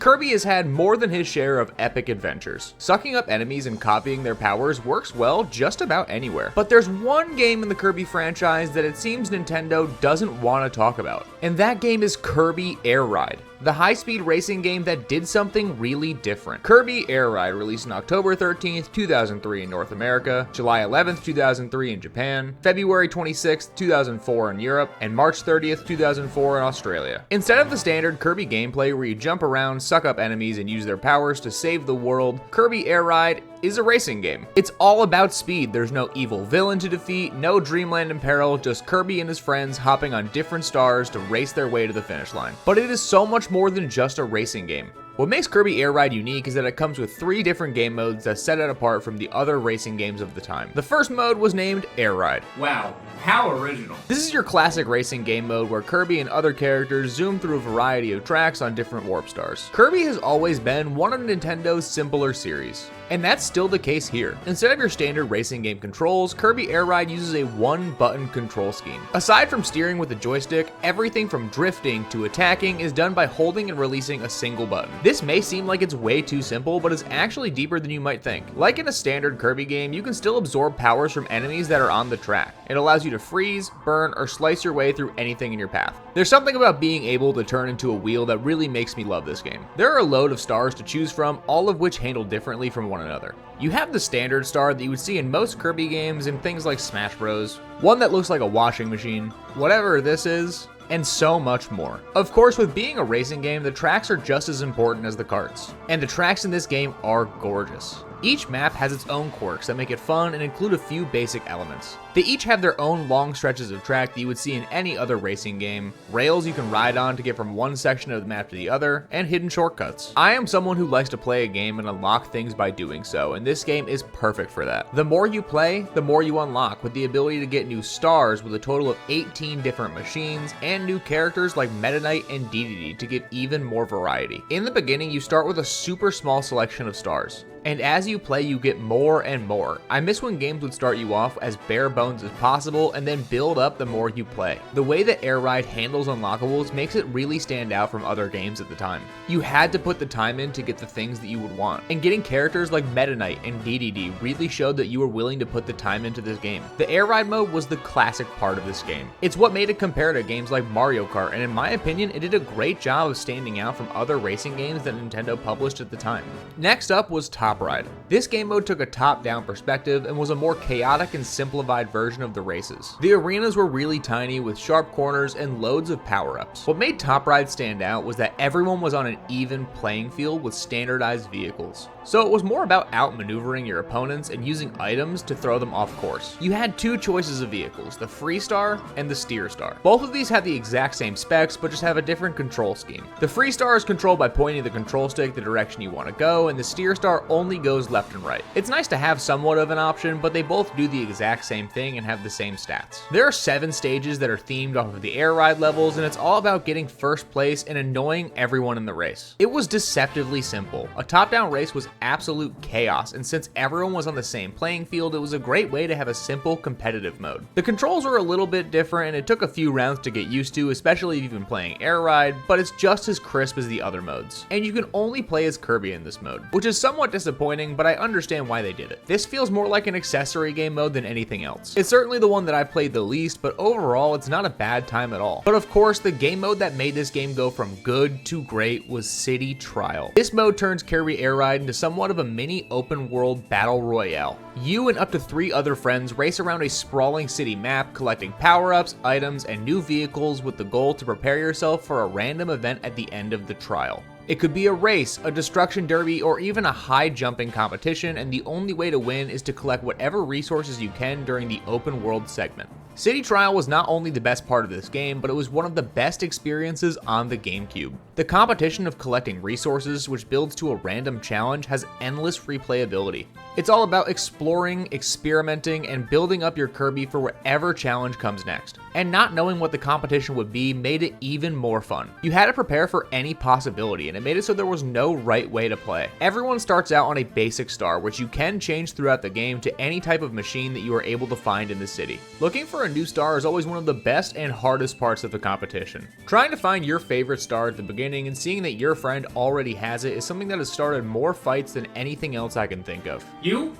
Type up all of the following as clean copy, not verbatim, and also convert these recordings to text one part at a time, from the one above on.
Kirby has had more than his share of epic adventures. Sucking up enemies and copying their powers works well just about anywhere. But there's one game in the Kirby franchise that it seems Nintendo doesn't want to talk about, and that game is Kirby Air Ride, the high-speed racing game that did something really different. Kirby Air Ride released on October 13th, 2003 in North America, July 11th, 2003 in Japan, February 26th, 2004 in Europe, and March 30th, 2004 in Australia. Instead of the standard Kirby gameplay where you jump around, suck up enemies, and use their powers to save the world, Kirby Air Ride is a racing game. It's all about speed. There's no evil villain to defeat, no dreamland in peril, just Kirby and his friends hopping on different stars to race their way to the finish line. But it is so much more than just a racing game. What makes Kirby Air Ride unique is that it comes with 3 different game modes that set it apart from the other racing games of the time. The first mode was named Air Ride. Wow, how original. This is your classic racing game mode where Kirby and other characters zoom through a variety of tracks on different warp stars. Kirby has always been one of Nintendo's simpler series, and that's still the case here. Instead of your standard racing game controls, Kirby Air Ride uses a one-button control scheme. Aside from steering with a joystick, everything from drifting to attacking is done by holding and releasing a single button. This may seem like it's way too simple, but it's actually deeper than you might think. Like in a standard Kirby game, you can still absorb powers from enemies that are on the track. It allows you to freeze, burn, or slice your way through anything in your path. There's something about being able to turn into a wheel that really makes me love this game. There are a load of stars to choose from, all of which handle differently from one another. You have the standard star that you would see in most Kirby games and things like Smash Bros, one that looks like a washing machine, whatever this is, and so much more. Of course, with being a racing game, the tracks are just as important as the karts, and the tracks in this game are gorgeous. Each map has its own quirks that make it fun and include a few basic elements. They each have their own long stretches of track that you would see in any other racing game, rails you can ride on to get from one section of the map to the other, and hidden shortcuts. I am someone who likes to play a game and unlock things by doing so, and this game is perfect for that. The more you play, the more you unlock, with the ability to get new stars with a total of 18 different machines, and new characters like Meta Knight and DDD to give even more variety. In the beginning, you start with a super small selection of stars, and as you play, you get more and more. I miss when games would start you off as bare bones as possible and then build up the more you play. The way that Air Ride handles unlockables makes it really stand out from other games at the time. You had to put the time in to get the things that you would want, and getting characters like Meta Knight and DDD really showed that you were willing to put the time into this game. The Air Ride mode was the classic part of this game. It's what made it compare to games like Mario Kart, and in my opinion, it did a great job of standing out from other racing games that Nintendo published at the time. Next up was Top Ride. This game mode took a top-down perspective and was a more chaotic and simplified version of the races. The arenas were really tiny with sharp corners and loads of power-ups. What made Top Ride stand out was that everyone was on an even playing field with standardized vehicles. So it was more about outmaneuvering your opponents and using items to throw them off course. You had 2 choices of vehicles, the Free Star and the Steer Star. Both of these have the exact same specs, but just have a different control scheme. The Free Star is controlled by pointing the control stick the direction you want to go, and the Steer Star only goes left and right. It's nice to have somewhat of an option, but they both do the exact same thing and have the same stats. There are 7 stages that are themed off of the Air Ride levels, and it's all about getting first place and annoying everyone in the race. It was deceptively simple. A top-down race was absolute chaos, and since everyone was on the same playing field, it was a great way to have a simple competitive mode. The controls are a little bit different, and it took a few rounds to get used to, especially if you've been playing Air Ride, but it's just as crisp as the other modes. And you can only play as Kirby in this mode, which is somewhat disappointing, but I understand why they did it. This feels more like an accessory game mode than anything else. It's certainly the one that I played the least, but overall, it's not a bad time at all. But of course, the game mode that made this game go from good to great was City Trial. This mode turns Kirby Air Ride into somewhat of a mini open world battle royale. You and up to 3 other friends race around a sprawling city map, collecting power-ups, items, and new vehicles with the goal to prepare yourself for a random event at the end of the trial. It could be a race, a destruction derby, or even a high jumping competition, and the only way to win is to collect whatever resources you can during the open world segment. City Trial was not only the best part of this game, but it was one of the best experiences on the GameCube. The competition of collecting resources, which builds to a random challenge, has endless replayability. It's all about exploring, experimenting, and building up your Kirby for whatever challenge comes next. And not knowing what the competition would be made it even more fun. You had to prepare for any possibility, and it made it so there was no right way to play. Everyone starts out on a basic star, which you can change throughout the game to any type of machine that you are able to find in the city. Looking for for a new star is always one of the best and hardest parts of the competition. Trying to find your favorite star at the beginning and seeing that your friend already has it is something that has started more fights than anything else I can think of. You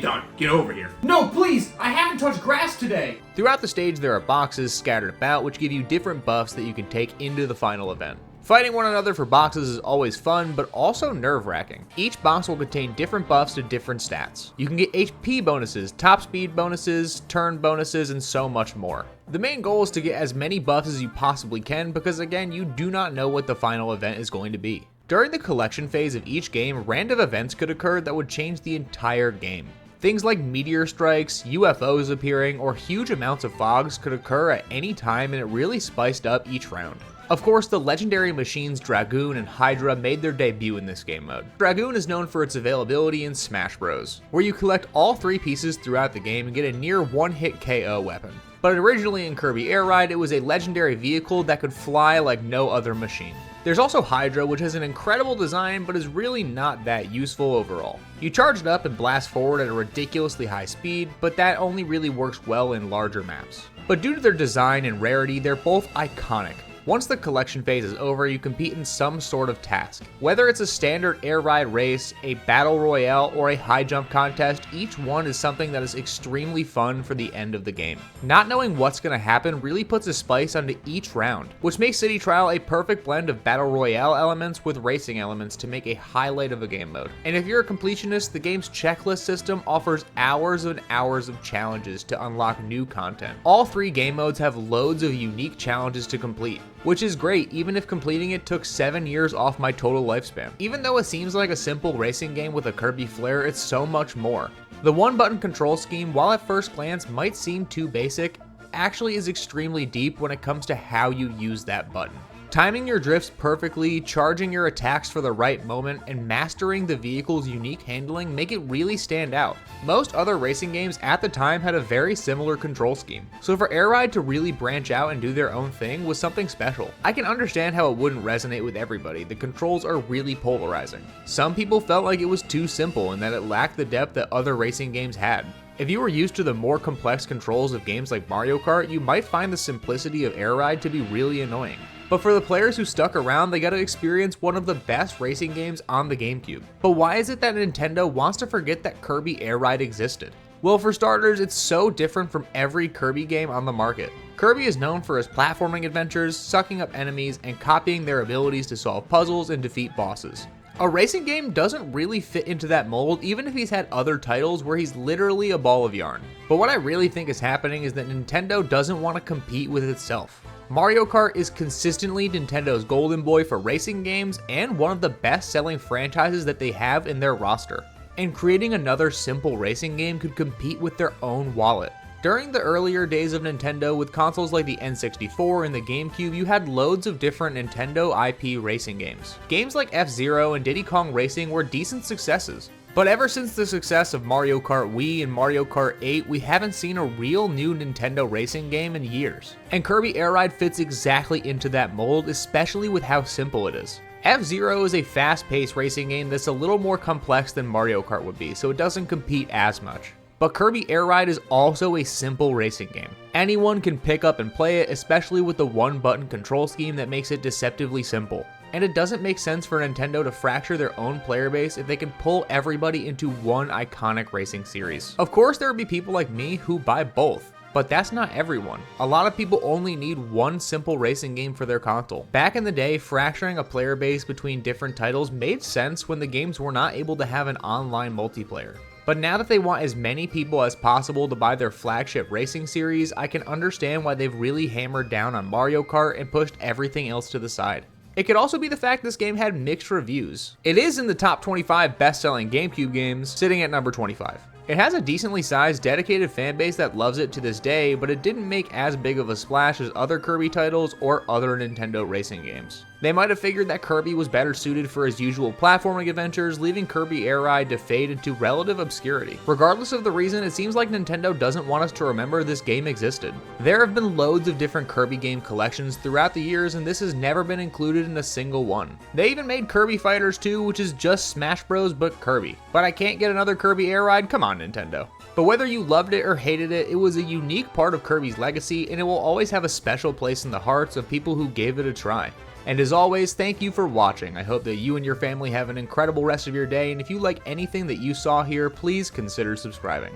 done. Get over here. No, please! I haven't touched grass today! Throughout the stage, there are boxes scattered about which give you different buffs that you can take into the final event. Fighting one another for boxes is always fun, but also nerve-wracking. Each box will contain different buffs to different stats. You can get HP bonuses, top speed bonuses, turn bonuses, and so much more. The main goal is to get as many buffs as you possibly can because, again, you do not know what the final event is going to be. During the collection phase of each game, random events could occur that would change the entire game. Things like meteor strikes, UFOs appearing, or huge amounts of fogs could occur at any time, and it really spiced up each round. Of course, the legendary machines Dragoon and Hydra made their debut in this game mode. Dragoon is known for its availability in Smash Bros, where you collect all 3 pieces throughout the game and get a near one-hit KO weapon. But originally in Kirby Air Ride, it was a legendary vehicle that could fly like no other machine. There's also Hydra, which has an incredible design, but is really not that useful overall. You charge it up and blast forward at a ridiculously high speed, but that only really works well in larger maps. But due to their design and rarity, they're both iconic. Once the collection phase is over, you compete in some sort of task. Whether it's a standard air ride race, a battle royale, or a high jump contest, each one is something that is extremely fun for the end of the game. Not knowing what's going to happen really puts a spice onto each round, which makes City Trial a perfect blend of battle royale elements with racing elements to make a highlight of a game mode. And if you're a completionist, the game's checklist system offers hours and hours of challenges to unlock new content. All 3 game modes have loads of unique challenges to complete, which is great even if completing it took 7 years off my total lifespan. Even though it seems like a simple racing game with a Kirby flair, it's so much more. The one-button control scheme, while at first glance might seem too basic, actually is extremely deep when it comes to how you use that button. Timing your drifts perfectly, charging your attacks for the right moment, and mastering the vehicle's unique handling make it really stand out. Most other racing games at the time had a very similar control scheme, so for Air Ride to really branch out and do their own thing was something special. I can understand how it wouldn't resonate with everybody. The controls are really polarizing. Some people felt like it was too simple and that it lacked the depth that other racing games had. If you were used to the more complex controls of games like Mario Kart, you might find the simplicity of Air Ride to be really annoying. But for the players who stuck around, they got to experience one of the best racing games on the GameCube. But why is it that Nintendo wants to forget that Kirby Air Ride existed? Well, for starters, it's so different from every Kirby game on the market. Kirby is known for his platforming adventures, sucking up enemies, and copying their abilities to solve puzzles and defeat bosses. A racing game doesn't really fit into that mold, even if he's had other titles where he's literally a ball of yarn. But what I really think is happening is that Nintendo doesn't want to compete with itself. Mario Kart is consistently Nintendo's golden boy for racing games and one of the best-selling franchises that they have in their roster. And creating another simple racing game could compete with their own wallet. During the earlier days of Nintendo, with consoles like the N64 and the GameCube, you had loads of different Nintendo IP racing games. Games like F-Zero and Diddy Kong Racing were decent successes. But ever since the success of Mario Kart Wii and Mario Kart 8, we haven't seen a real new Nintendo racing game in years. And Kirby Air Ride fits exactly into that mold, especially with how simple it is. F-Zero is a fast-paced racing game that's a little more complex than Mario Kart would be, so it doesn't compete as much. But Kirby Air Ride is also a simple racing game. Anyone can pick up and play it, especially with the one-button control scheme that makes it deceptively simple. And it doesn't make sense for Nintendo to fracture their own player base if they can pull everybody into one iconic racing series. Of course, there would be people like me who buy both, but that's not everyone. A lot of people only need one simple racing game for their console. Back in the day, fracturing a player base between different titles made sense when the games were not able to have an online multiplayer. But now that they want as many people as possible to buy their flagship racing series, I can understand why they've really hammered down on Mario Kart and pushed everything else to the side. It could also be the fact this game had mixed reviews. It is in the top 25 best-selling GameCube games, sitting at number 25. It has a decently sized, dedicated fanbase that loves it to this day, but it didn't make as big of a splash as other Kirby titles or other Nintendo racing games. They might have figured that Kirby was better suited for his usual platforming adventures, leaving Kirby Air Ride to fade into relative obscurity. Regardless of the reason, it seems like Nintendo doesn't want us to remember this game existed. There have been loads of different Kirby game collections throughout the years, and this has never been included in a single one. They even made Kirby Fighters 2, which is just Smash Bros but Kirby. But I can't get another Kirby Air Ride? Come on, Nintendo. But whether you loved it or hated it, it was a unique part of Kirby's legacy, and it will always have a special place in the hearts of people who gave it a try. And as always, thank you for watching. I hope that you and your family have an incredible rest of your day, and if you like anything that you saw here, please consider subscribing.